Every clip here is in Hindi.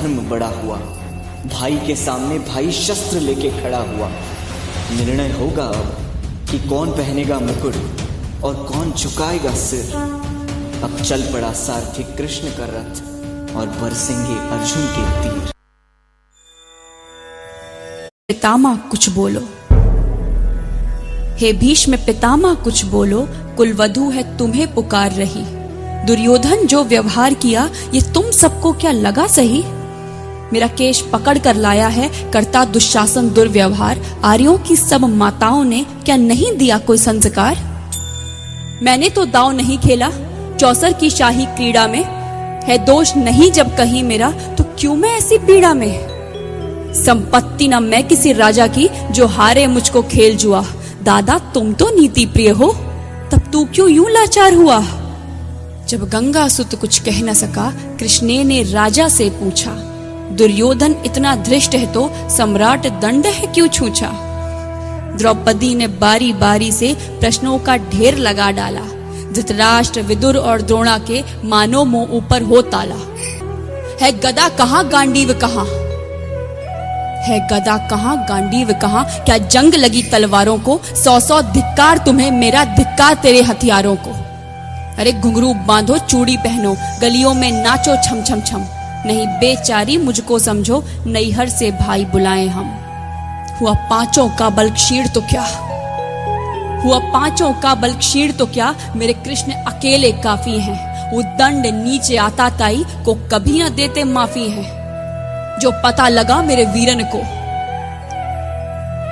अधर्म बड़ा हुआ। भाई के सामने भाई शस्त्र लेके खड़ा हुआ। निर्णय होगा अब कि कौन पहनेगा मुकुट और कौन झुकाएगा सिर। अब चल पड़ा सारथी कृष्ण का रथ और बरसेंगे अर्जुन के तीर। पितामह कुछ बोलो, हे भीष्म पितामह कुछ बोलो, कुलवधू है तुम्हें पुकार रही। दुर्योधन जो व्यवहार किया ये तुम सबको क्या लगा सही। मेरा केश पकड़ कर लाया है करता दुशासन दुर्व्यवहार। आर्यों की सब माताओं ने क्या नहीं दिया कोई संस्कार। मैंने तो दांव नहीं खेला चौसर की शाही क्रीड़ा में। है दोष नहीं जब कहीं मेरा तो क्यों मैं ऐसी पीड़ा में। संपत्ति न मैं किसी राजा की जो हारे मुझको खेल जुआ। दादा तुम तो नीति प्रिय हो तब तू क्यों यूं लाचार हुआ। जब गंगा सुत कुछ कह न सका कृष्ण ने राजा से पूछा। दुर्योधन इतना धृष्ट है तो सम्राट दंड है क्यों छूछा। द्रौपदी ने बारी बारी से प्रश्नों का ढेर लगा डाला। धृतराष्ट्र विदुर और द्रोणा के मानो मुंह ऊपर हो ताला। है गदा कहाँ गांडीव कहाँ, है गदा कहाँ गांडीव कहाँ। क्या जंग लगी तलवारों को, 100 धिक्कार तुम्हें मेरा धिक्कार तेरे हथियारों को। अरे घुंघरू बांधो चूड़ी पहनो गलियों में नाचो छम छम छम। नहीं बेचारी मुझको समझो नैहर से भाई बुलाएं हम। हुआ पांचों का बल क्षीण तो क्या, हुआ पांचों का बल क्षीण तो क्या। मेरे कृष्ण अकेले काफी हैं। वो दंड नीचे आता ताई को कभी न देते माफी है। जो पता लगा मेरे वीरन को,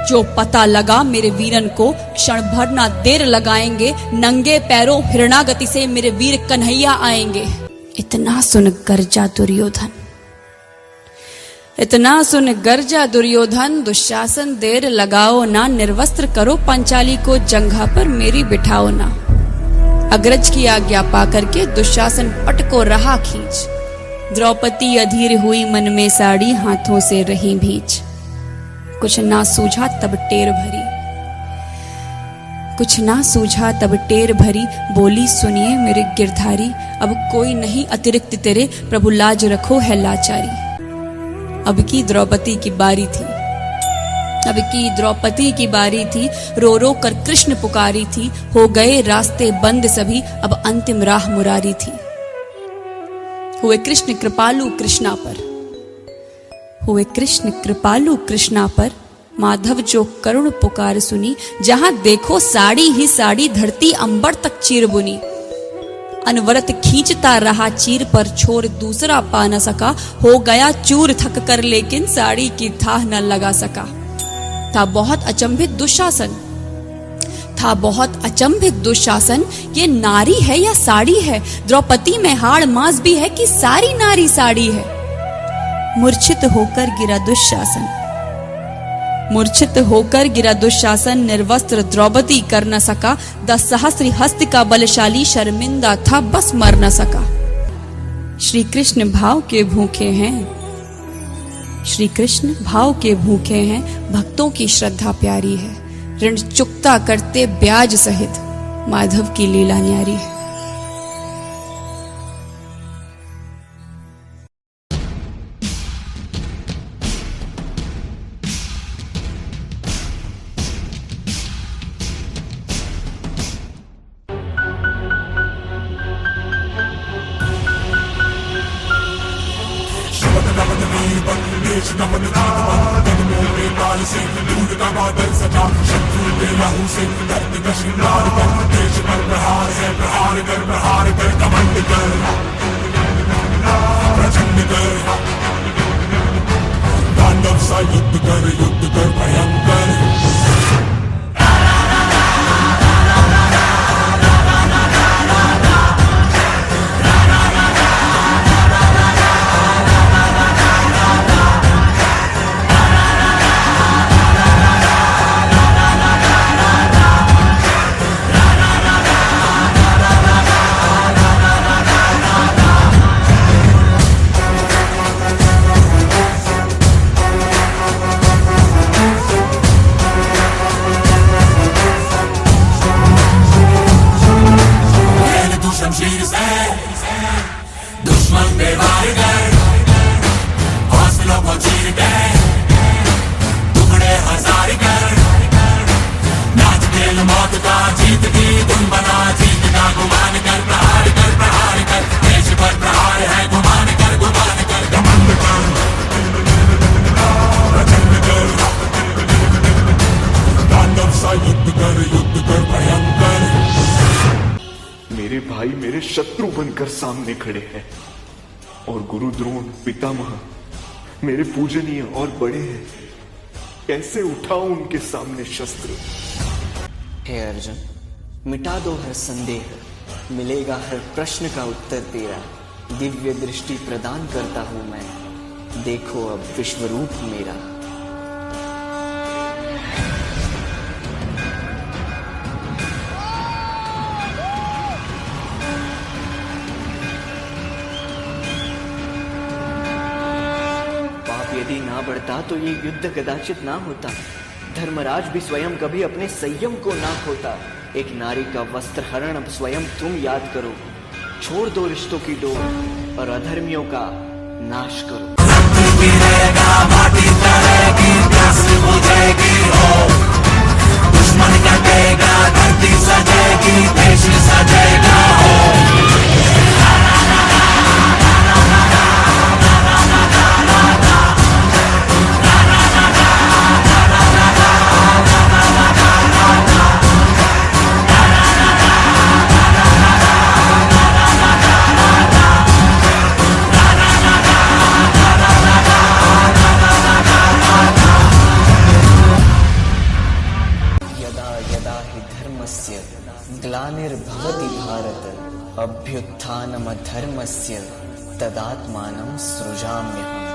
जो पता लगा मेरे वीरन को क्षण भर ना देर लगाएंगे। नंगे पैरों हिरणागति से मेरे वीर कन्हैया आएंगे। इतना सुन गर्जा दुर्योधन, इतना सुन गर्जा दुर्योधन। दुशासन देर लगाओ ना, निर्वस्त्र करो पंचाली को जंघा पर मेरी बिठाओ ना। अग्रज की आज्ञा पा करके दुशासन पट को रहा खींच। द्रौपदी अधीर हुई मन में साड़ी हाथों से रही भींच। कुछ ना सूझा तब टेर भरी, कुछ ना सूझा तब टेर भरी। बोली सुनिए मेरे गिरधारी, अब कोई नहीं अतिरिक्त तेरे, प्रभु लाज रखो है लाचारी। अब की द्रौपदी की बारी थी, अब की द्रौपदी की बारी थी। रो रो कर कृष्ण पुकारी थी। हो गए रास्ते बंद सभी, अब अंतिम राह मुरारी थी। हुए कृष्ण कृपालु कृष्णा पर, हुए कृष्ण कृपालु कृष्णा पर। माधव जो करुण पुकार सुनी, जहां देखो साड़ी ही साड़ी धरती अंबर तक चीर बुनी। अनवरत खींचता रहा चीर पर छोर दूसरा पा न सका। हो गया चूर थक कर लेकिन साड़ी की थाह न लगा सका। था बहुत अचंभित दुशासन, था बहुत अचंभित दुशासन। ये नारी है या साड़ी है, द्रौपदी में हाड़ मांस भी है कि सारी नारी साड़ी है। मूर्छित होकर गिरा दुशासन, मूर्छित होकर गिरा दुशासन। निर्वस्त्र द्रौपदी कर न सका। 10 सहस्त्र हस्त का बलशाली शर्मिंदा था बस मर न सका। श्री कृष्ण भाव के भूखे हैं, श्री कृष्ण भाव के भूखे हैं। भक्तों की श्रद्धा प्यारी है। ऋण चुकता करते ब्याज सहित, माधव की लीला न्यारी है। युद्ध कर भयंकर। भाई मेरे शत्रु बनकर सामने खड़े हैं और गुरु द्रोण पितामह मेरे पूजनीय और बड़े हैं। कैसे उठाऊं उनके सामने शस्त्र? हे अर्जुन, मिटा दो हर संदेह, मिलेगा हर प्रश्न का उत्तर तेरा। दिव्य दृष्टि प्रदान करता हूं मैं, देखो अब विश्वरूप मेरा। पाप यदि ना बढ़ता तो ये युद्ध कदाचित ना होता। धर्मराज भी स्वयं कभी अपने संयम को ना खोता। एक नारी का वस्त्र हरण अब स्वयं तुम याद करो। छोड़ दो रिश्तों की डोर और अधर्मियों का नाश करो। दुश्मन कटेगा, धरती सजेगी, देश सजेगा। ग्लानिर्भवति भारत, अभ्युत्थानमधर्मस्य तदात्मानं सृजाम्यहम्।